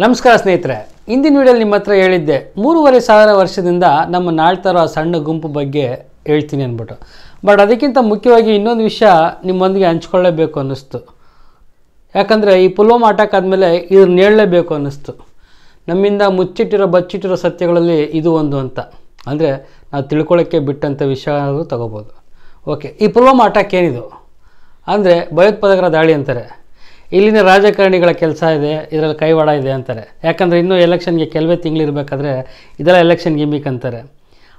ನಮಸ್ಕಾರ ಸ್ನೇಹಿತರೆ, ಇಂದಿನ ವಿಡಿಯೋದಲ್ಲಿ ನಿಮ್ಮ ಹತ್ರ ಹೇಳಿದ್ದೆ 3,500 ವರ್ಷದಿಂದ ನಮ್ಮ ನಾಳ್ತಾರೋ ಆ ಸಣ್ಣ ಗುಂಪು ಬಗ್ಗೆ ಹೇಳ್ತೀನಿ ಅಂದ್ಬಿಟ್ಟು. ಬಟ್ ಅದಕ್ಕಿಂತ ಮುಖ್ಯವಾಗಿ ಇನ್ನೊಂದು ವಿಷಯ ನಿಮ್ಮೊಂದಿಗೆ ಹಂಚ್ಕೊಳ್ಳೇಬೇಕು ಅನ್ನಿಸ್ತು. ಯಾಕಂದರೆ ಈ ಪುಲ್ವಾಮಾ ಅಟ್ಯಾಕ್ ಆದಮೇಲೆ ಇದನ್ನ ಹೇಳಲೇಬೇಕು ಅನ್ನಿಸ್ತು. ನಮ್ಮಿಂದ ಬಚ್ಚಿಟ್ಟಿರೋ ಸತ್ಯಗಳಲ್ಲಿ ಇದು ಒಂದು ಅಂತ, ಅಂದರೆ ನಾವು ತಿಳ್ಕೊಳ್ಳೋಕ್ಕೆ ಬಿಟ್ಟಂಥ ವಿಷಯ ತಗೋಬೋದು. ಓಕೆ, ಈ ಪುಲ್ವಾಮಾ ಅಟ್ಯಾಕ್ ಏನಿದು ಅಂದರೆ ಭಯೋತ್ಪಾದಕರ ದಾಳಿ ಅಂತಾರೆ. ಇಲ್ಲಿನ ರಾಜಕಾರಣಿಗಳ ಕೆಲಸ ಇದೆ, ಇದರಲ್ಲಿ ಕೈವಾಡ ಇದೆ ಅಂತಾರೆ. ಯಾಕಂದರೆ ಇನ್ನೂ ಎಲೆಕ್ಷನ್ಗೆ ಕೆಲವೇ ತಿಂಗಳಿರಬೇಕಾದ್ರೆ ಇದೆಲ್ಲ ಎಲೆಕ್ಷನ್ ಗಿಮಿಕ್ ಅಂತಾರೆ.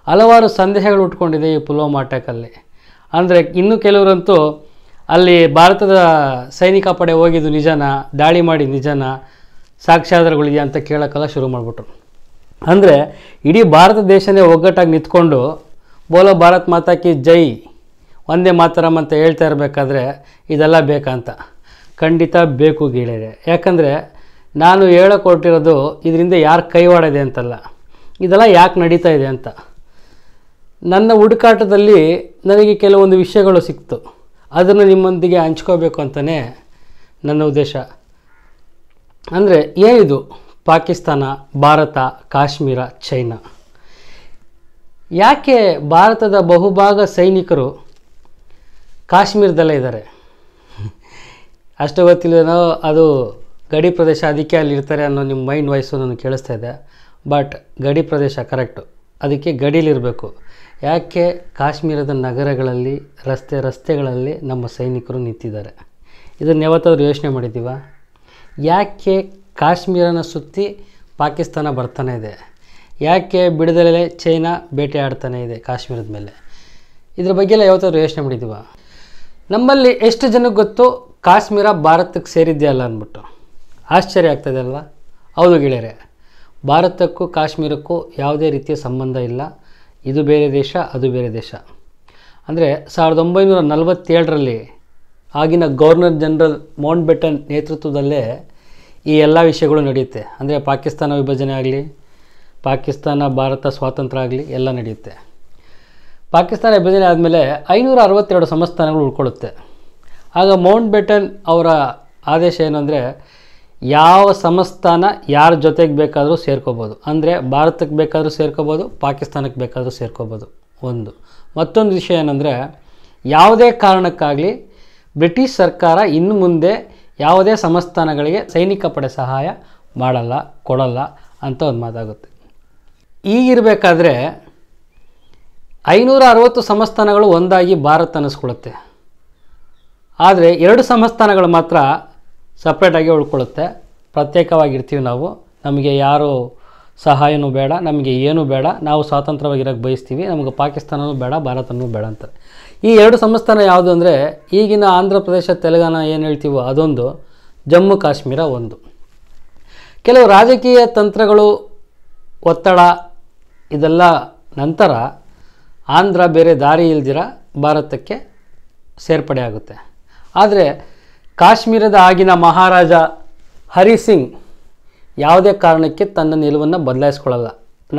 ಹಲವಾರು ಸಂದೇಹಗಳು ಉಟ್ಕೊಂಡಿದೆ ಈ ಪುಲ್ವಾಮಾ ಅಟ್ಯಾಕಲ್ಲಿ. ಅಂದರೆ ಇನ್ನೂ ಕೆಲವರಂತೂ ಅಲ್ಲಿ ಭಾರತದ ಸೈನಿಕ ಪಡೆ ಹೋಗಿದ್ದು ನಿಜನಾ, ದಾಳಿ ಮಾಡಿ ನಿಜನಾ, ಸಾಕ್ಷ್ಯಾಧಾರಗಳಿದೆಯಾ ಅಂತ ಕೇಳೋಕ್ಕೆಲ್ಲ ಶುರು ಮಾಡಿಬಿಟ್ರು. ಅಂದರೆ ಇಡೀ ಭಾರತ ದೇಶನೇ ಒಗ್ಗಟ್ಟಾಗಿ ನಿಂತ್ಕೊಂಡು ಬೋಲೋ ಭಾರತ್ ಮಾತಾ ಕಿ ಜೈ, ಒಂದೇ ಮಾತರಂ ಅಂತ ಹೇಳ್ತಾ ಇರಬೇಕಾದ್ರೆ ಇದೆಲ್ಲ ಬೇಕಂತ ಖಂಡಿತ ಬೇಕು ಗೆಳೆಯರೆ. ಯಾಕಂದರೆ ನಾನು ಹೇಳಕೊಟ್ಟಿರೋದು ಇದರಿಂದ ಯಾರು ಕೈವಾಡ ಇದೆ ಅಂತಲ್ಲ, ಇದೆಲ್ಲ ಯಾಕೆ ನಡೀತಾ ಇದೆ ಅಂತ. ನನ್ನ ಹುಡುಕಾಟದಲ್ಲಿ ನನಗೆ ಕೆಲವೊಂದು ವಿಷಯಗಳು ಸಿಕ್ತು, ಅದನ್ನು ನಿಮ್ಮೊಂದಿಗೆ ಹಂಚ್ಕೋಬೇಕು ಅಂತಲೇ ನನ್ನ ಉದ್ದೇಶ. ಅಂದರೆ ಏನಿದು ಪಾಕಿಸ್ತಾನ, ಭಾರತ, ಕಾಶ್ಮೀರ, ಚೈನಾ, ಯಾಕೆ ಭಾರತದ ಬಹುಭಾಗ ಸೈನಿಕರು ಕಾಶ್ಮೀರದಲ್ಲೇ ಇದ್ದಾರೆ? ಅಷ್ಟು ಗೊತ್ತಿಲ್ಲದೇನೋ ಅದು ಗಡಿ ಪ್ರದೇಶ, ಅದಕ್ಕೆ ಅಲ್ಲಿರ್ತಾರೆ ಅನ್ನೋ ನಿಮ್ಮ ಮೈಂಡ್ ವಾಯ್ಸು ನನಗೆ ಕೇಳಿಸ್ತಾ ಇದೆ. ಬಟ್ ಗಡಿ ಪ್ರದೇಶ ಕರೆಕ್ಟು, ಅದಕ್ಕೆ ಗಡಿಲಿರಬೇಕು. ಯಾಕೆ ಕಾಶ್ಮೀರದ ನಗರಗಳಲ್ಲಿ ರಸ್ತೆಗಳಲ್ಲಿ ನಮ್ಮ ಸೈನಿಕರು ನಿಂತಿದ್ದಾರೆ? ಇದನ್ನು ಯಾವತ್ತಾದ್ರೂ ಯೋಚನೆ ಮಾಡಿದ್ದೀವ? ಯಾಕೆ ಕಾಶ್ಮೀರನ ಸುತ್ತಿ ಪಾಕಿಸ್ತಾನ ಬರ್ತಾನೆ ಇದೆ? ಯಾಕೆ ಬಿಡದಲ್ಲೇ ಚೈನಾ ಬೇಟೆ ಆಡ್ತಾನೆ ಇದೆ ಕಾಶ್ಮೀರದ ಮೇಲೆ? ಇದ್ರ ಬಗ್ಗೆ ಎಲ್ಲ ಯಾವತ್ತಾದ್ರೂ ಯೋಚನೆ ಮಾಡಿದ್ದೀವ? ನಮ್ಮಲ್ಲಿ ಎಷ್ಟು ಜನಕ್ಕೆ ಗೊತ್ತು ಕಾಶ್ಮೀರ ಭಾರತಕ್ಕೆ ಸೇರಿದೆಯಲ್ಲ ಅಂದ್ಬಿಟ್ಟು? ಆಶ್ಚರ್ಯ ಆಗ್ತದೆ ಅಲ್ವಾ? ಹೌದು ಗೆಳೆಯರೆ, ಭಾರತಕ್ಕೂ ಕಾಶ್ಮೀರಕ್ಕೂ ಯಾವುದೇ ರೀತಿಯ ಸಂಬಂಧ ಇಲ್ಲ. ಇದು ಬೇರೆ ದೇಶ, ಅದು ಬೇರೆ ದೇಶ. ಅಂದರೆ 1947ರಲ್ಲಿ ಆಗಿನ ಗವರ್ನರ್ ಜನರಲ್ ಮೌಂಟ್ ಬೆಟನ್ ನೇತೃತ್ವದಲ್ಲೇ ಈ ಎಲ್ಲ ವಿಷಯಗಳು ನಡೆಯುತ್ತೆ. ಅಂದರೆ ಪಾಕಿಸ್ತಾನ ವಿಭಜನೆ ಆಗಲಿ, ಪಾಕಿಸ್ತಾನ ಭಾರತ ಸ್ವಾತಂತ್ರ್ಯ ಆಗಲಿ, ಎಲ್ಲ ನಡೆಯುತ್ತೆ. ಪಾಕಿಸ್ತಾನ ವಿಭಜನೆ ಆದಮೇಲೆ 562 ಸಂಸ್ಥಾನಗಳು ಉಳ್ಕೊಳ್ಳುತ್ತೆ. ಆಗ ಮೌಂಟ್ ಬೆಟನ್ ಅವರ ಆದೇಶ ಏನು ಅಂದರೆ, ಯಾವ ಸಂಸ್ಥಾನ ಯಾರ ಜೊತೆಗೆ ಬೇಕಾದರೂ ಸೇರ್ಕೋಬೋದು. ಅಂದರೆ ಭಾರತಕ್ಕೆ ಬೇಕಾದರೂ ಸೇರ್ಕೋಬೋದು, ಪಾಕಿಸ್ತಾನಕ್ಕೆ ಬೇಕಾದರೂ ಸೇರ್ಕೋಬೋದು. ಮತ್ತೊಂದು ವಿಷಯ ಏನಂದರೆ, ಯಾವುದೇ ಕಾರಣಕ್ಕಾಗಲಿ ಬ್ರಿಟಿಷ್ ಸರ್ಕಾರ ಇನ್ನು ಮುಂದೆ ಯಾವುದೇ ಸಂಸ್ಥಾನಗಳಿಗೆ ಸೈನಿಕ ಪಡೆ ಸಹಾಯ ಮಾಡಲ್ಲ, ಕೊಡಲ್ಲ ಅಂತ ಒಂದು ಮಾತಾಗುತ್ತೆ. ಈಗಿರಬೇಕಾದ್ರೆ 560 ಸಂಸ್ಥಾನಗಳು ಒಂದಾಗಿ ಭಾರತ ಅನ್ನಿಸ್ಕೊಳ್ಳುತ್ತೆ. ಆದರೆ 2 ಸಂಸ್ಥಾನಗಳು ಮಾತ್ರ ಸಪ್ರೇಟಾಗಿ ಉಳ್ಕೊಳ್ಳುತ್ತೆ. ಪ್ರತ್ಯೇಕವಾಗಿರ್ತೀವಿ ನಾವು, ನಮಗೆ ಯಾರು ಸಹಾಯನೂ ಬೇಡ, ನಮಗೆ ಏನೂ ಬೇಡ, ನಾವು ಸ್ವತಂತ್ರವಾಗಿರೋಕ್ಕೆ ಬಯಸ್ತೀವಿ, ನಮಗೆ ಪಾಕಿಸ್ತಾನವೂ ಬೇಡ, ಭಾರತನೂ ಬೇಡ ಅಂತಾರೆ. ಈ 2 ಸಂಸ್ಥಾನ ಯಾವುದು ಅಂದರೆ, ಈಗಿನ ಆಂಧ್ರ ಪ್ರದೇಶ, ತೆಲಂಗಾಣ ಏನು ಹೇಳ್ತೀವೋ ಅದೊಂದು, ಜಮ್ಮು ಕಾಶ್ಮೀರ ಒಂದು. ಕೆಲವು ರಾಜಕೀಯ ತಂತ್ರಗಳು, ಒತ್ತಡ, ಇದೆಲ್ಲ ನಂತರ ಆಂಧ್ರ ಬೇರೆ ದಾರಿ ಇಲ್ದಿರ ಭಾರತಕ್ಕೆ ಸೇರ್ಪಡೆ ಆಗುತ್ತೆ. ಆದರೆ ಕಾಶ್ಮೀರದ ಆಗಿನ ಮಹಾರಾಜ ಹರಿ ಸಿಂಗ್ ಯಾವುದೇ ಕಾರಣಕ್ಕೆ ತನ್ನ ನಿಲುವನ್ನು ಬದಲಾಯಿಸ್ಕೊಳ್ಳಲ್ಲ.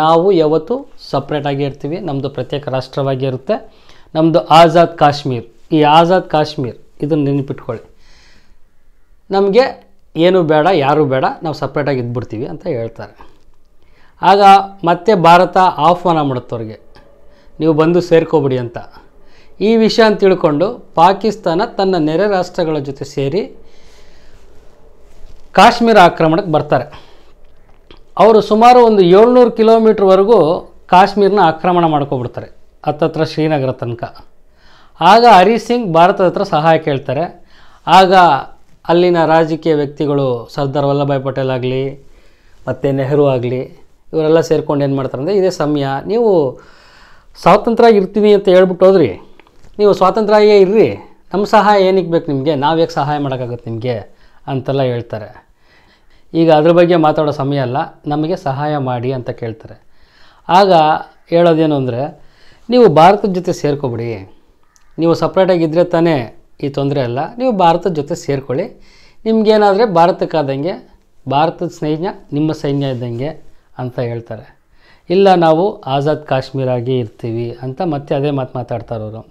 ನಾವು ಯಾವತ್ತೂ ಸಪ್ರೇಟಾಗಿ ಇರ್ತೀವಿ, ನಮ್ಮದು ಪ್ರತ್ಯೇಕ ರಾಷ್ಟ್ರವಾಗಿ ಇರುತ್ತೆ, ನಮ್ಮದು ಆಜಾದ್ ಕಾಶ್ಮೀರ್. ಈ ಆಜಾದ್ ಕಾಶ್ಮೀರ್ ಇದನ್ನು ನೆನಪಿಟ್ಕೊಳ್ಳಿ, ನಮಗೆ ಏನೂ ಬೇಡ, ಯಾರೂ ಬೇಡ, ನಾವು ಸಪ್ರೇಟಾಗಿ ಇದ್ಬಿಡ್ತೀವಿ ಅಂತ ಹೇಳ್ತಾರೆ. ಆಗ ಮತ್ತೆ ಭಾರತ ಆಹ್ವಾನ ಮಾಡುತ್ತವ್ರಿಗೆ, ನೀವು ಬಂದು ಸೇರ್ಕೊಬಿಡಿ ಅಂತ. ಈ ವಿಷಯ ಅಂತ ತಿಳ್ಕೊಂಡು ಪಾಕಿಸ್ತಾನ ತನ್ನ ನೆರೆ ರಾಷ್ಟ್ರಗಳ ಜೊತೆ ಸೇರಿ ಕಾಶ್ಮೀರ ಆಕ್ರಮಣಕ್ಕೆ ಬರ್ತಾರೆ. ಅವರು ಸುಮಾರು ಒಂದು 700 ಕಿಲೋಮೀಟ್ರ್ವರೆಗೂ ಕಾಶ್ಮೀರನ ಆಕ್ರಮಣ ಮಾಡ್ಕೊಬಿಡ್ತಾರೆ, ಹತ್ತತ್ರ ಶ್ರೀನಗರ ತನಕ. ಆಗ ಹರಿ ಸಿಂಗ್ ಭಾರತದ ಹತ್ರ ಸಹಾಯ ಕೇಳ್ತಾರೆ. ಆಗ ಅಲ್ಲಿನ ರಾಜಕೀಯ ವ್ಯಕ್ತಿಗಳು, ಸರ್ದಾರ್ ವಲ್ಲಭಾಯ್ ಪಟೇಲ್ ಆಗಲಿ ಮತ್ತು ನೆಹರು ಆಗಲಿ, ಇವರೆಲ್ಲ ಸೇರ್ಕೊಂಡು ಏನು ಮಾಡ್ತಾರೆ ಅಂದರೆ, ಇದೇ ಸಮಯ, ನೀವು ಸ್ವಾತಂತ್ರ್ಯ ಇರ್ತೀನಿ ಅಂತ ಹೇಳ್ಬಿಟ್ಟು ಹೋದ್ರಿ, ನೀವು ಸ್ವಾತಂತ್ರ್ಯ ಇರ್ರಿ, ನಮ್ಮ ಸಹಾಯ ಏನಕ್ಕೆ ಬೇಕು ನಿಮಗೆ, ನಾವು ಯಾಕೆ ಸಹಾಯ ಮಾಡೋಕ್ಕಾಗುತ್ತೆ ನಿಮಗೆ ಅಂತೆಲ್ಲ ಹೇಳ್ತಾರೆ. ಈಗ ಅದ್ರ ಬಗ್ಗೆ ಮಾತಾಡೋ ಸಮಯ ಅಲ್ಲ, ನಮಗೆ ಸಹಾಯ ಮಾಡಿ ಅಂತ ಕೇಳ್ತಾರೆ. ಆಗ ಹೇಳೋದೇನು ಅಂದರೆ, ನೀವು ಭಾರತದ ಜೊತೆ ಸೇರ್ಕೊಬಿಡಿ, ನೀವು ಸಪ್ರೇಟಾಗಿದ್ದರೆ ತಾನೇ ಈ ತೊಂದರೆ ಅಲ್ಲ, ನೀವು ಭಾರತದ ಜೊತೆ ಸೇರ್ಕೊಳ್ಳಿ, ನಿಮಗೇನಾದರೆ ಭಾರತಕ್ಕಾದಂಗೆ, ಭಾರತದ ಸೈನ್ಯ ನಿಮ್ಮ ಸೈನ್ಯ ಇದ್ದಂಗೆ ಅಂತ ಹೇಳ್ತಾರೆ. ಇಲ್ಲ, ನಾವು ಆಜಾದ್ ಕಾಶ್ಮೀರ ಆಗಿ ಇರ್ತೀವಿ ಅಂತ ಮತ್ತೆ ಅದೇ ಮಾತಾಡ್ತಾರವರು.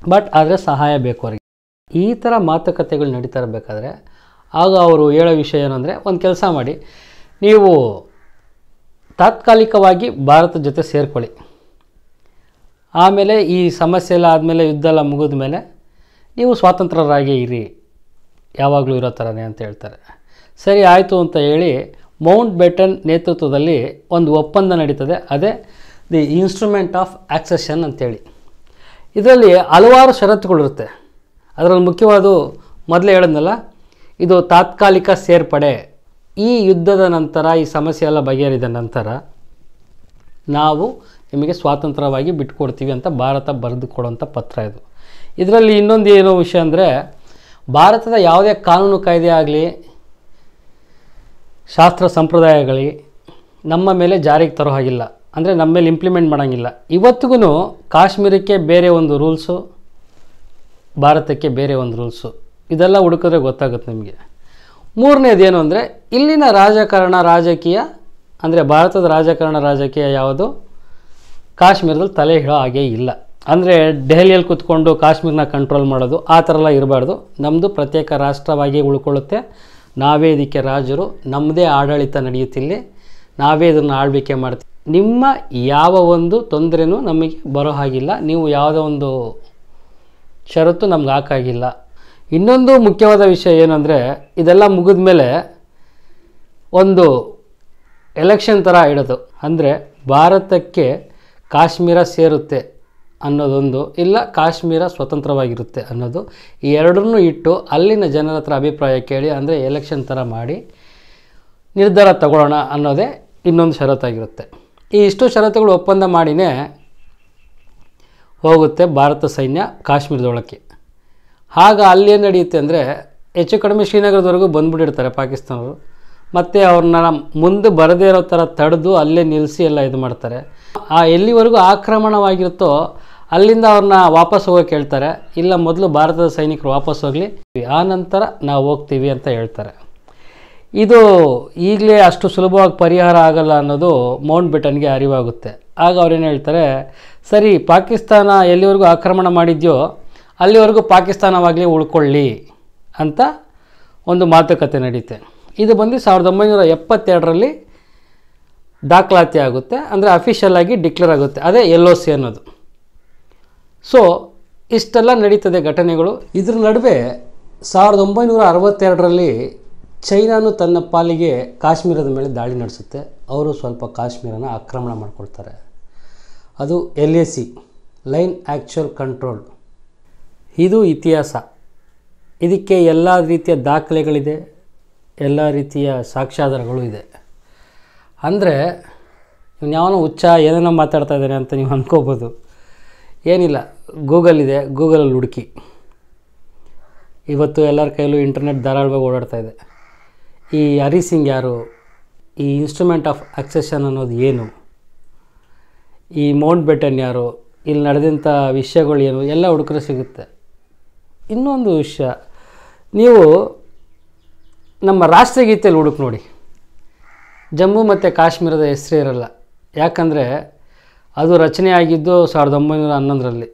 ಬಟ್ ಆದರೆ ಸಹಾಯ ಬೇಕು ಅವರಿಗೆ. ಈ ಥರ ಮಾತುಕತೆಗಳು ನಡೀತಾ ಇರಬೇಕಾದ್ರೆ ಆಗ ಅವರು ಹೇಳೋ ವಿಷಯ ಏನು ಅಂದರೆ, ಒಂದು ಕೆಲಸ ಮಾಡಿ, ನೀವು ತಾತ್ಕಾಲಿಕವಾಗಿ ಭಾರತದ ಜೊತೆ ಸೇರ್ಕೊಳ್ಳಿ, ಆಮೇಲೆ ಈ ಸಮಸ್ಯೆ ಎಲ್ಲ ಆದಮೇಲೆ ಯುದ್ಧ ಎಲ್ಲ ಮುಗಿದ ಮೇಲೆ ನೀವು ಸ್ವಾತಂತ್ರ್ಯರಾಗಿ ಇರಿ, ಯಾವಾಗಲೂ ಇರೋ ಥರನೇ ಅಂತ ಹೇಳ್ತಾರೆ. ಸರಿ ಆಯಿತು ಅಂತ ಹೇಳಿ ಮೌಂಟ್ ಬೇಟನ್ ನೇತೃತ್ವದಲ್ಲಿ ಒಂದು ಒಪ್ಪಂದ ನಡೀತದೆ. ಅದೇ ದಿ ಇನ್ಸ್ಟ್ರೂಮೆಂಟ್ ಆಫ್ ಆಕ್ಸೆಷನ್ ಅಂತೇಳಿ. ಇದರಲ್ಲಿ ಹಲವಾರು ಷರತ್ತುಗಳಿರುತ್ತೆ. ಅದರಲ್ಲಿ ಮುಖ್ಯವಾದ ಮೊದಲೇ ಹೇಳಿದ್ನಲ್ಲ, ಇದು ತಾತ್ಕಾಲಿಕ ಸೇರ್ಪಡೆ. ಈ ಯುದ್ಧದ ನಂತರ, ಈ ಸಮಸ್ಯೆ ಎಲ್ಲ ಬಗೆಹರಿದ ನಂತರ ನಾವು ನಿಮಗೆ ಸ್ವಾತಂತ್ರ್ಯವಾಗಿ ಬಿಟ್ಕೊಡ್ತೀವಿ ಅಂತ ಭಾರತ ಬರೆದು ಕೊಡುವಂಥ ಪತ್ರ ಇದು. ಇದರಲ್ಲಿ ಇನ್ನೊಂದು ಏನೋ ವಿಷಯ ಅಂದರೆ, ಭಾರತದ ಯಾವುದೇ ಕಾನೂನು ಕಾಯ್ದೆ ಆಗಲಿ ಶಾಸ್ತ್ರ ಸಂಪ್ರದಾಯಗಳಿ ನಮ್ಮ ಮೇಲೆ ಜಾರಿಗೆ ತರೋ ಹಾಗಿಲ್ಲ, ಅಂದರೆ ನಮ್ಮ ಮೇಲೆ ಇಂಪ್ಲಿಮೆಂಟ್ ಮಾಡೋಂಗಿಲ್ಲ. ಇವತ್ತಿಗೂ ಕಾಶ್ಮೀರಕ್ಕೆ ಬೇರೆ ಒಂದು ರೂಲ್ಸು, ಭಾರತಕ್ಕೆ ಬೇರೆ ಒಂದು ರೂಲ್ಸು, ಇದೆಲ್ಲ ಹುಡುಕಿದ್ರೆ ಗೊತ್ತಾಗುತ್ತೆ ನಿಮಗೆ. ಮೂರನೇದೇನು ಅಂದರೆ, ಇಲ್ಲಿನ ರಾಜಕೀಯ ಅಂದರೆ ಭಾರತದ ರಾಜಕೀಯ ಯಾವುದು ಕಾಶ್ಮೀರದಲ್ಲಿ ತಲೆ ಹಿಡೋ ಹಾಗೇ ಇಲ್ಲ. ಅಂದರೆ ದೆಹಲಿಯಲ್ಲಿ ಕೂತ್ಕೊಂಡು ಕಾಶ್ಮೀರನ ಕಂಟ್ರೋಲ್ ಮಾಡೋದು ಆ ಥರ ಎಲ್ಲ ಇರಬಾರ್ದು. ನಮ್ಮದು ಪ್ರತ್ಯೇಕ ರಾಷ್ಟ್ರವಾಗಿ ಉಳ್ಕೊಳ್ಳುತ್ತೆ, ನಾವೇ ಇದಕ್ಕೆ ರಾಜರು, ನಮ್ಮದೇ ಆಡಳಿತ ನಡೆಯುತ್ತಿಲ್ಲಿ, ನಾವೇ ಇದನ್ನು ಆಳ್ವಿಕೆ ಮಾಡ್ತೀವಿ. ನಿಮ್ಮ ಯಾವ ಒಂದು ತೊಂದರೆನೂ ನಮಗೆ ಬರೋ ಹಾಗಿಲ್ಲ, ನೀವು ಯಾವುದೋ ಒಂದು ಷರತ್ತು ನಮ್ಗೆ ಹಾಕಾಗಿಲ್ಲ. ಇನ್ನೊಂದು ಮುಖ್ಯವಾದ ವಿಷಯ ಏನಂದರೆ, ಇದೆಲ್ಲ ಮುಗಿದ ಮೇಲೆ ಒಂದು ಎಲೆಕ್ಷನ್ ಥರ ಇಡೋದು. ಅಂದರೆ ಭಾರತಕ್ಕೆ ಕಾಶ್ಮೀರ ಸೇರುತ್ತೆ ಅನ್ನೋದೊಂದು, ಇಲ್ಲ ಕಾಶ್ಮೀರ ಸ್ವತಂತ್ರವಾಗಿರುತ್ತೆ ಅನ್ನೋದು, ಈ ಎರಡನ್ನೂ ಇಟ್ಟು ಅಲ್ಲಿನ ಜನರ ಹತ್ರ ಅಭಿಪ್ರಾಯ ಕೇಳಿ, ಅಂದರೆ ಎಲೆಕ್ಷನ್ ಥರ ಮಾಡಿ ನಿರ್ಧಾರ ತಗೊಳ್ಳೋಣ ಅನ್ನೋದೇ ಇನ್ನೊಂದು ಷರತ್ತಾಗಿರುತ್ತೆ. ಈ ಇಷ್ಟು ಷರತ್ತುಗಳು ಒಪ್ಪಂದ ಮಾಡಿನೇ ಹೋಗುತ್ತೆ ಭಾರತ ಸೈನ್ಯ ಕಾಶ್ಮೀರದೊಳಕ್ಕೆ. ಆಗ ಅಲ್ಲಿ ಏನು ನಡೆಯುತ್ತೆ ಅಂದರೆ, ಹೆಚ್ಚು ಕಡಿಮೆ ಶ್ರೀನಗರದವರೆಗೂ ಬಂದುಬಿಟ್ಟಿರ್ತಾರೆ ಪಾಕಿಸ್ತಾನವರು. ಮತ್ತು ಅವ್ರನ್ನ ಮುಂದೆ ಬರದೇ ಇರೋ ಥರ ತಡೆದು ಅಲ್ಲೇ ನಿಲ್ಲಿಸಿ ಎಲ್ಲ ಇದು ಮಾಡ್ತಾರೆ. ಎಲ್ಲಿವರೆಗೂ ಆಕ್ರಮಣವಾಗಿರುತ್ತೋ ಅಲ್ಲಿಂದ ಅವ್ರನ್ನ ವಾಪಸ್ ಹೋಗೋಕೆ ಹೇಳ್ತಾರೆ. ಇಲ್ಲ, ಮೊದಲು ಭಾರತದ ಸೈನಿಕರು ವಾಪಸ್ ಹೋಗಲಿ, ಆ ನಂತರ ನಾವು ಹೋಗ್ತೀವಿ ಅಂತ ಹೇಳ್ತಾರೆ. ಇದು ಈಗಲೇ ಅಷ್ಟು ಸುಲಭವಾಗಿ ಪರಿಹಾರ ಆಗಲ್ಲ ಅನ್ನೋದು ಮೌಂಟ್ ಬೇಟನ್ಗೆ ಅರಿವಾಗುತ್ತೆ. ಆಗ ಅವ್ರೇನು ಹೇಳ್ತಾರೆ, ಸರಿ ಪಾಕಿಸ್ತಾನ ಎಲ್ಲಿವರೆಗೂ ಆಕ್ರಮಣ ಮಾಡಿದ್ಯೋ ಅಲ್ಲಿವರೆಗೂ ಪಾಕಿಸ್ತಾನವಾಗಲಿ ಉಳ್ಕೊಳ್ಳಿ ಅಂತ ಒಂದು ಮಾತುಕತೆ ನಡೀತೆ. ಇದು ಬಂದು 1972ರಲ್ಲಿ ದಾಖಲಾತಿ ಆಗುತ್ತೆ, ಅಂದರೆ ಅಫಿಷಿಯಲ್ ಆಗಿ ಡಿಕ್ಲೇರ್ ಆಗುತ್ತೆ. ಅದೇ LOC ಅನ್ನೋದು. ಸೊ ಇಷ್ಟೆಲ್ಲ ನಡೀತದೆ ಘಟನೆಗಳು. ಇದ್ರ ನಡುವೆ 1962ರಲ್ಲಿ ಚೈನಾನು ತನ್ನ ಪಾಲಿಗೆ ಕಾಶ್ಮೀರದ ಮೇಲೆ ದಾಳಿ ನಡೆಸುತ್ತೆ. ಅವರು ಸ್ವಲ್ಪ ಕಾಶ್ಮೀರನ ಆಕ್ರಮಣ ಮಾಡ್ಕೊಳ್ತಾರೆ. ಅದು LAC, ಲೈನ್ ಆ್ಯಕ್ಚುಯಲ್ ಕಂಟ್ರೋಲ್. ಇದು ಇತಿಹಾಸ. ಇದಕ್ಕೆ ಎಲ್ಲ ರೀತಿಯ ದಾಖಲೆಗಳಿದೆ, ಎಲ್ಲ ರೀತಿಯ ಸಾಕ್ಷ್ಯಾಧಾರಗಳು ಇದೆ. ಅಂದರೆ ಯಾವನೋ ಹುಚ್ಚ ಏನೇನೋ ಮಾತಾಡ್ತಾ ಇದ್ದಾನೆ ಅಂತ ನೀವು ಅಂದ್ಕೋಬೋದು. ಏನಿಲ್ಲ, ಗೂಗಲ್ ಇದೆ, ಗೂಗಲಲ್ಲಿ ಹುಡುಕಿ. ಇವತ್ತು ಎಲ್ಲರ ಕೈಯಲ್ಲೂ ಇಂಟರ್ನೆಟ್ ಧಾರಾಳವಾಗಿ ಓಡಾಡ್ತಾ ಇದೆ. ಈ ಹರಿ ಸಿಂಗ್ ಯಾರು, ಈ ಇನ್ಸ್ಟ್ರೂಮೆಂಟ್ ಆಫ್ ಆಕ್ಸೆಷನ್ ಅನ್ನೋದು ಏನು, ಈ ಮೌಂಟ್ ಬೇಟನ್ ಯಾರು, ಇಲ್ಲಿ ನಡೆದಂಥ ವಿಷಯಗಳು ಏನು, ಎಲ್ಲ ಹುಡುಕರೆ ಸಿಗುತ್ತೆ. ಇನ್ನೊಂದು ವಿಷಯ, ನೀವು ನಮ್ಮ ರಾಷ್ಟ್ರಗೀತೆಯಲ್ಲಿ ಹುಡುಕಿ ನೋಡಿ, ಜಮ್ಮು ಮತ್ತು ಕಾಶ್ಮೀರದ ಹೆಸರೇ ಇರಲ್ಲ. ಯಾಕಂದರೆ ಅದು ರಚನೆ ಆಗಿದ್ದು 1911ರಲ್ಲಿ.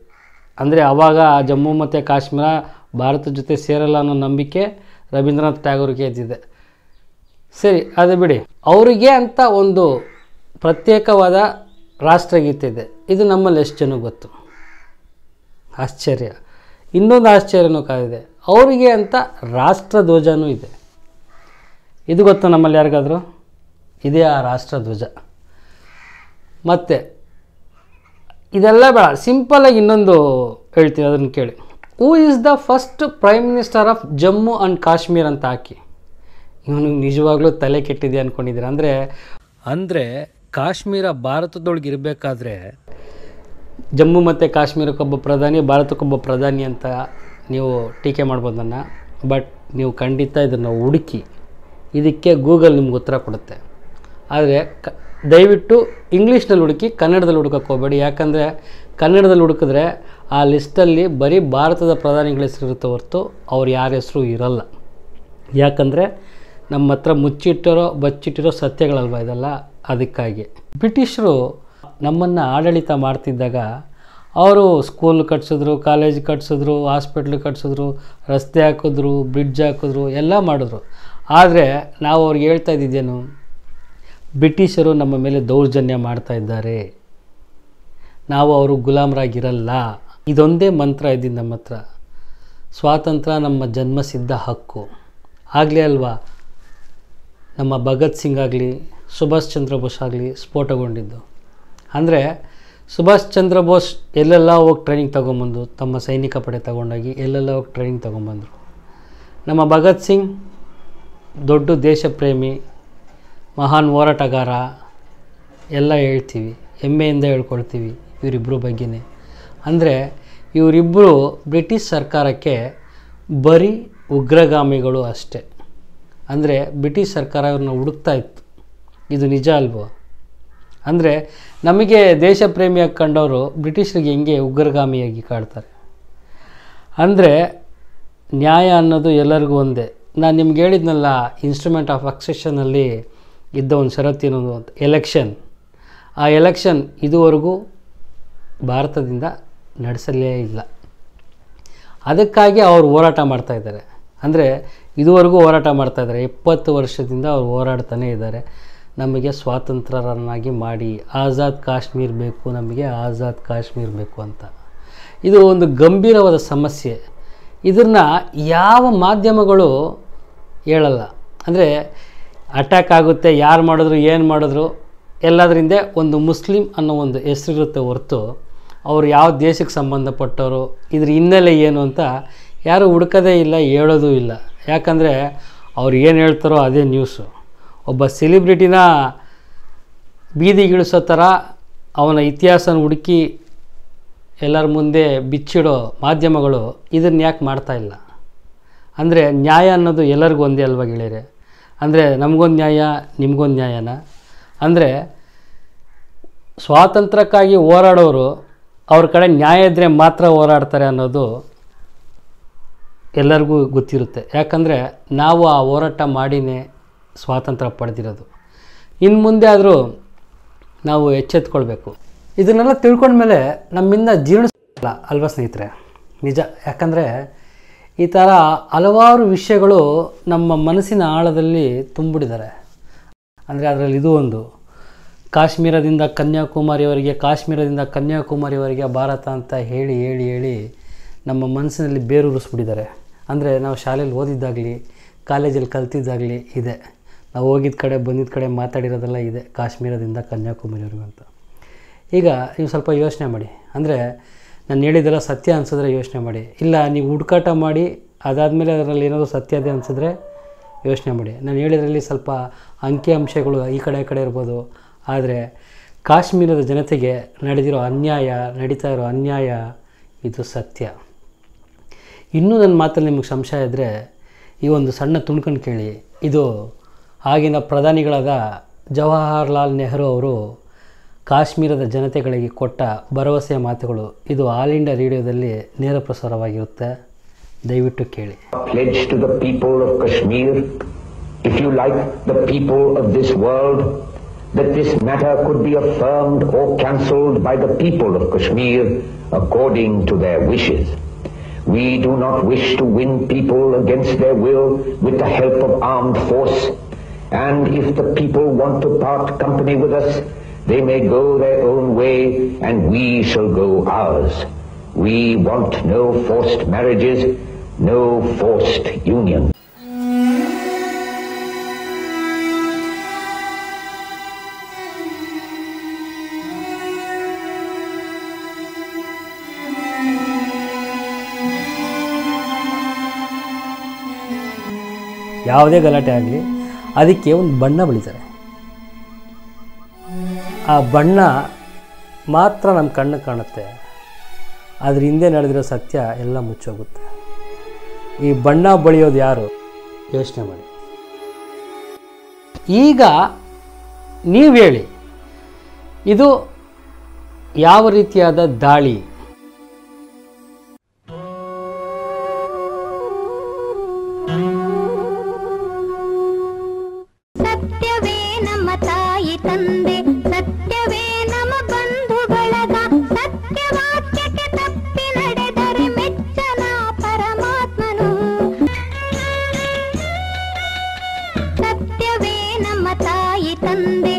ಅಂದರೆ ಆವಾಗ ಜಮ್ಮು ಮತ್ತು ಕಾಶ್ಮೀರ ಭಾರತದ ಜೊತೆ ಸೇರಲ್ಲ ಅನ್ನೋ ನಂಬಿಕೆ ರವೀಂದ್ರನಾಥ್ ಟ್ಯಾಗೋರ್ಗೆ ಇದ್ದಿದೆ. ಸರಿ, ಅದು ಬಿಡಿ. ಅವರಿಗೆ ಅಂತ ಒಂದು ಪ್ರತ್ಯೇಕವಾದ ರಾಷ್ಟ್ರಗೀತೆ ಇದೆ. ಇದು ನಮ್ಮಲ್ಲಿ ಎಷ್ಟು ಜನಕ್ಕೆ ಗೊತ್ತು? ಆಶ್ಚರ್ಯ. ಇನ್ನೊಂದು ಆಶ್ಚರ್ಯನೂ ಕಾದಿದೆ, ಅವರಿಗೆ ಅಂತ ರಾಷ್ಟ್ರಧ್ವಜನೂ ಇದೆ. ಇದು ಗೊತ್ತು ನಮ್ಮಲ್ಲಿ ಯಾರಿಗಾದರೂ? ಇದೇ ಆ ರಾಷ್ಟ್ರಧ್ವಜ. ಮತ್ತು ಇದೆಲ್ಲ ಬೇಡ, ಸಿಂಪಲಾಗಿ ಇನ್ನೊಂದು ಹೇಳ್ತೀನಿ, ಅದನ್ನು ಕೇಳಿ. Who is the first prime minister of Jammu and Kashmir ಅಂತ ಹಾಕಿ. ಇವನಿಗೆ ನಿಜವಾಗ್ಲೂ ತಲೆ ಕೆಟ್ಟಿದೆ ಅಂದ್ಕೊಂಡಿದ್ದೀರ? ಅಂದರೆ ಕಾಶ್ಮೀರ ಭಾರತದೊಳಗೆ ಇರಬೇಕಾದ್ರೆ ಜಮ್ಮು ಮತ್ತು ಕಾಶ್ಮೀರಕ್ಕೊಬ್ಬ ಪ್ರಧಾನಿ, ಭಾರತಕ್ಕೊಬ್ಬ ಪ್ರಧಾನಿ ಅಂತ ನೀವು ಟೀಕೆ ಮಾಡ್ಬೋದು ನನ್ನ. ಬಟ್ ನೀವು ಖಂಡಿತ ಇದನ್ನು ಹುಡುಕಿ, ಇದಕ್ಕೆ ಗೂಗಲ್ ನಿಮ್ಗೆ ಉತ್ತರ ಕೊಡುತ್ತೆ. ಆದರೆ ದಯವಿಟ್ಟು ಇಂಗ್ಲೀಷ್ನಲ್ಲಿ ಹುಡುಕಿ, ಕನ್ನಡದಲ್ಲಿ ಹುಡುಕಕ್ಕೆ ಹೋಗಬೇಡಿ. ಯಾಕಂದರೆ ಕನ್ನಡದಲ್ಲಿ ಹುಡುಕಿದ್ರೆ ಆ ಲಿಸ್ಟಲ್ಲಿ ಬರೀ ಭಾರತದ ಪ್ರಧಾನಿಗಳ ಹೆಸರು ಇರುತ್ತೆ ಹೊರತು ಅವ್ರು ಯಾರ ಹೆಸರು ಇರಲ್ಲ. ಯಾಕಂದರೆ ನಮ್ಮ ಹತ್ರ ಬಚ್ಚಿಟ್ಟಿರೋ ಸತ್ಯಗಳಲ್ವ ಇದೆಲ್ಲ. ಅದಕ್ಕಾಗಿ ಬ್ರಿಟಿಷರು ನಮ್ಮನ್ನು ಆಡಳಿತ ಮಾಡ್ತಿದ್ದಾಗ ಅವರು ಸ್ಕೂಲ್ ಕಟ್ಸಿದ್ರು, ಕಾಲೇಜ್ ಕಟ್ಸಿದ್ರು, ಹಾಸ್ಪಿಟ್ಲ್ ಕಟ್ಸಿದ್ರು, ರಸ್ತೆ ಹಾಕಿದ್ರು, ಬ್ರಿಡ್ಜ್ ಹಾಕಿದ್ರು, ಎಲ್ಲ ಮಾಡಿದ್ರು. ಆದರೆ ನಾವು ಅವ್ರಿಗೆ ಹೇಳ್ತಾ ಇದ್ದಿದ್ದೇನು? ಬ್ರಿಟಿಷರು ನಮ್ಮ ಮೇಲೆ ದೌರ್ಜನ್ಯ ಮಾಡ್ತಾ ಇದ್ದಾರೆ, ನಾವು ಅವರು ಗುಲಾಮರಾಗಿರಲ್ಲ. ಇದೊಂದೇ ಮಂತ್ರ ಇದ್ದಿದ್ದು ನಮ್ಮ ಹತ್ರ. ಸ್ವಾತಂತ್ರ್ಯ ನಮ್ಮ ಜನ್ಮಸಿದ್ಧ ಹಕ್ಕು. ಆಗಲೇ ಅಲ್ವಾ ನಮ್ಮ ಭಗತ್ ಸಿಂಗ್ ಆಗಲಿ ಸುಭಾಷ್ ಚಂದ್ರ ಬೋಸ್ ಆಗಲಿ ಸ್ಫೋಟಗೊಂಡಿದ್ದು. ಅಂದರೆ ಸುಭಾಷ್ ಚಂದ್ರ ಬೋಸ್ ಎಲ್ಲೆಲ್ಲ ಹೋಗಿ ಟ್ರೈನಿಂಗ್ ತೊಗೊಂಬಂದು ತಮ್ಮ ಸೈನಿಕ ಪಡೆ ತಗೊಂಡೋಗಿ ಎಲ್ಲೆಲ್ಲ ಹೋಗಿ ಟ್ರೈನಿಂಗ್ ತೊಗೊಂಬಂದರು. ನಮ್ಮ ಭಗತ್ ಸಿಂಗ್ ದೊಡ್ಡ ದೇಶ ಪ್ರೇಮಿ, ಮಹಾನ್ ಹೋರಾಟಗಾರ ಎಲ್ಲ ಹೇಳ್ತೀವಿ, ಹೆಮ್ಮೆಯಿಂದ ಹೇಳ್ಕೊಳ್ತೀವಿ ಇವರಿಬ್ಬರ ಬಗ್ಗೆನೇ. ಅಂದರೆ ಇವರಿಬ್ಬರು ಬ್ರಿಟಿಷ್ ಸರ್ಕಾರಕ್ಕೆ ಬರೀ ಉಗ್ರಗಾಮಿಗಳು ಅಷ್ಟೇ. ಅಂದರೆ ಬ್ರಿಟಿಷ್ ಸರ್ಕಾರ ಇವ್ರನ್ನ ಹುಡುಕ್ತಾ ಇತ್ತು. ಇದು ನಿಜ ಅಲ್ವೋ? ಅಂದರೆ ನಮಗೆ ದೇಶ ಪ್ರೇಮಿಯಾಗಿ ಕಂಡವರು ಬ್ರಿಟಿಷರಿಗೆ ಹೆಂಗೆ ಉಗ್ರಗಾಮಿಯಾಗಿ ಕಾಡ್ತಾರೆ? ಅಂದರೆ ನ್ಯಾಯ ಅನ್ನೋದು ಎಲ್ಲರಿಗೂ ಒಂದೇ. ನಾನು ನಿಮ್ಗೆ ಹೇಳಿದ್ನಲ್ಲ, ಇನ್ಸ್ಟ್ರೂಮೆಂಟ್ ಆಫ್ ಸಕ್ಸೆಷನಲ್ಲಿ ಇದ್ದ ಒಂದು ಷರತ್ತೇನು ಅಂತ, ಎಲೆಕ್ಷನ್. ಆ ಎಲೆಕ್ಷನ್ ಇದುವರೆಗೂ ಭಾರತದಿಂದ ನಡೆಸಲೇ ಇಲ್ಲ. ಅದಕ್ಕಾಗಿ ಅವರು ಹೋರಾಟ ಮಾಡ್ತಾಯಿದ್ದಾರೆ. ಅಂದರೆ ಇದುವರೆಗೂ ಹೋರಾಟ ಮಾಡ್ತಾಯಿದ್ದಾರೆ. 70 ವರ್ಷದಿಂದ ಅವರು ಹೋರಾಡ್ತಾನೇ ಇದ್ದಾರೆ. ನಮಗೆ ಸ್ವಾತಂತ್ರ್ಯರನ್ನಾಗಿ ಮಾಡಿ, ಆಜಾದ್ ಕಾಶ್ಮೀರ್ ಬೇಕು, ನಮಗೆ ಆಜಾದ್ ಕಾಶ್ಮೀರ್ ಬೇಕು ಅಂತ. ಇದು ಒಂದು ಗಂಭೀರವಾದ ಸಮಸ್ಯೆ. ಇದನ್ನು ಯಾವ ಮಾಧ್ಯಮಗಳು ಹೇಳಲ್ಲ. ಅಂದರೆ ಅಟ್ಯಾಕ್ ಆಗುತ್ತೆ, ಯಾರು ಮಾಡಿದ್ರು ಏನು ಮಾಡಿದ್ರು ಎಲ್ಲದರಿಂದ ಒಂದು ಮುಸ್ಲಿಂ ಅನ್ನೋ ಒಂದು ಹೆಸರಿರುತ್ತೆ ಹೊರತು ಅವರು ಯಾವ ದೇಶಕ್ಕೆ ಸಂಬಂಧಪಟ್ಟವರು, ಇದ್ರ ಹಿನ್ನೆಲೆ ಏನು ಅಂತ ಯಾರೂ ಹುಡ್ಕೋದೇ ಇಲ್ಲ, ಹೇಳೋದೂ ಇಲ್ಲ. ಯಾಕಂದರೆ ಅವ್ರು ಏನು ಹೇಳ್ತಾರೋ ಅದೇ ನ್ಯೂಸು. ಒಬ್ಬ ಸೆಲಿಬ್ರಿಟಿನ ಬೀದಿಗಿಳಿಸೋ ಥರ ಅವನ ಇತಿಹಾಸನ ಹುಡುಕಿ ಎಲ್ಲರ ಮುಂದೆ ಬಿಚ್ಚಿಡೋ ಮಾಧ್ಯಮಗಳು ಇದನ್ನು ಯಾಕೆ ಮಾಡ್ತಾಯಿಲ್ಲ? ಅಂದರೆ ನ್ಯಾಯ ಅನ್ನೋದು ಎಲ್ಲರಿಗೂ ಒಂದೇ ಅಲ್ವಾ ಗೆಳೆಯರೆ? ಅಂದರೆ ನಮಗೊಂದು ನ್ಯಾಯ, ನಿಮಗೊಂದು ನ್ಯಾಯನ? ಅಂದರೆ ಸ್ವಾತಂತ್ರ್ಯಕ್ಕಾಗಿ ಹೋರಾಡೋರು ಅವ್ರ ಕಡೆ ನ್ಯಾಯ ಇದ್ದರೆ ಮಾತ್ರ ಹೋರಾಡ್ತಾರೆ ಅನ್ನೋದು ಎಲ್ಲರಿಗೂ ಗೊತ್ತಿರುತ್ತೆ. ಯಾಕಂದರೆ ನಾವು ಆ ಹೋರಾಟ ಮಾಡಿನೇ ಸ್ವಾತಂತ್ರ್ಯ ಪಡೆದಿರೋದು. ಇನ್ನು ಮುಂದೆ ಆದರೂ ನಾವು ಎಚ್ಚೆತ್ಕೊಳ್ಬೇಕು. ಇದನ್ನೆಲ್ಲ ತಿಳ್ಕೊಂಡ್ಮೇಲೆ ನಮ್ಮಿಂದ ಜೀರ್ಣಿಸಲ್ಲ ಅಲ್ವಾ ಸ್ನೇಹಿತರೆ? ನಿಜ. ಯಾಕಂದರೆ ಈ ಥರ ಹಲವಾರು ವಿಷಯಗಳು ನಮ್ಮ ಮನಸ್ಸಿನ ಆಳದಲ್ಲಿ ತುಂಬಿಡಿದ್ದಾರೆ. ಅಂದರೆ ಅದರಲ್ಲಿ ಇದು ಒಂದು, ಕಾಶ್ಮೀರದಿಂದ ಕನ್ಯಾಕುಮಾರಿಯವರೆಗೆ ಭಾರತ ಅಂತ ಹೇಳಿ ಹೇಳಿ ಹೇಳಿ ನಮ್ಮ ಮನಸ್ಸಿನಲ್ಲಿ ಬೇರೂರಿಸ್ಬಿಟ್ಟಿದ್ದಾರೆ. ಅಂದರೆ ನಾವು ಶಾಲೆಯಲ್ಲಿ ಓದಿದ್ದಾಗಲಿ ಕಾಲೇಜಲ್ಲಿ ಕಲ್ತಿದ್ದಾಗಲಿ ಇದೆ, ನಾವು ಹೋಗಿದ್ದ ಕಡೆ ಬಂದಿದ್ದ ಕಡೆ ಮಾತಾಡಿರೋದೆಲ್ಲ ಇದೆ, ಕಾಶ್ಮೀರದಿಂದ ಕನ್ಯಾಕುಮಾರಿವರೆಗೂ ಅಂತ. ಈಗ ನೀವು ಸ್ವಲ್ಪ ಯೋಚನೆ ಮಾಡಿ. ಅಂದರೆ ನಾನು ಹೇಳಿದ್ದೆಲ್ಲ ಸತ್ಯ ಅನಿಸಿದ್ರೆ ಯೋಚನೆ ಮಾಡಿ, ಇಲ್ಲ ನೀವು ಹುಡುಕಾಟ ಮಾಡಿ ಅದಾದಮೇಲೆ ಅದರಲ್ಲಿ ಏನಾದರೂ ಸತ್ಯ ಇದೆ ಅನಿಸಿದ್ರೆ ಯೋಚನೆ ಮಾಡಿ. ನಾನು ಹೇಳಿದ್ರಲ್ಲಿ ಸ್ವಲ್ಪ ಅಂಕಿ ಅಂಶಗಳು ಈ ಕಡೆ ಇರ್ಬೋದು, ಆದರೆ ಕಾಶ್ಮೀರದ ಜನತೆಗೆ ನಡೀತಾ ಇರೋ ಅನ್ಯಾಯ ಇದು ಸತ್ಯ. ಇನ್ನೂ ನನ್ನ ಮಾತಲ್ಲಿ ನಿಮಗೆ ಸಂಶಯ ಇದ್ದರೆ ಈ ಒಂದು ಸಣ್ಣ ತುಣುಕನ್ನು ಕೇಳಿ. ಇದು ಆಗಿನ ಪ್ರಧಾನಿಗಳಾದ ಜವಾಹರ್ಲಾಲ್ ನೆಹರು ಅವರು ಕಾಶ್ಮೀರದ ಜನತೆಗಳಿಗೆ ಕೊಟ್ಟ ಭರವಸೆಯ ಮಾತುಗಳು. ಇದು ಆಲ್ ಇಂಡಿಯಾ ರೇಡಿಯೋದಲ್ಲಿ ನೇರ ಪ್ರಸಾರವಾಗಿರುತ್ತೆ, ದಯವಿಟ್ಟು ಕೇಳಿ. Pledge to the people of Kashmir, if you like the people of this world, that this matter could be affirmed or cancelled by the people of Kashmir according to their wishes. We do not wish to win people against their will with the help of armed force, and if the people want to part company with us, they may go their own way and we shall go ours. We want no forced marriages, no forced unions. ಯಾವುದೇ ಗಲಾಟೆ ಆಗಲಿ ಅದಕ್ಕೆ ಒಂದು ಬಣ್ಣ ಬಳಿತಾರೆ. ಆ ಬಣ್ಣ ಮಾತ್ರ ನಮ್ಮ ಕಣ್ಣು ಕಾಣುತ್ತೆ, ಅದ್ರ ಹಿಂದೆ ನಡೆದಿರೋ ಸತ್ಯ ಎಲ್ಲ ಮುಚ್ಚೋಗುತ್ತೆ. ಈ ಬಣ್ಣ ಬಳಿಯೋದು ಯಾರು ಯೋಚನೆ ಮಾಡಿ. ಈಗ ನೀವು ಹೇಳಿ, ಇದು ಯಾವ ರೀತಿಯಾದ ದಾಳಿ? ಸತ್ಯವೇ ನಮ್ಮ ತಾಯಿ ತಂದೆ, ಸತ್ಯವೇ ನಮ್ಮ ಬಂಧು ಬಳಗ, ಸತ್ಯವಾಕ್ಯಕ್ಕೆ ತಪ್ಪಿ ನಡೆದರೆ ಮೆಚ್ಚನ ಪರಮಾತ್ಮನು. ಸತ್ಯವೇ ನಮ್ಮ ತಾಯಿ ತಂದೆ,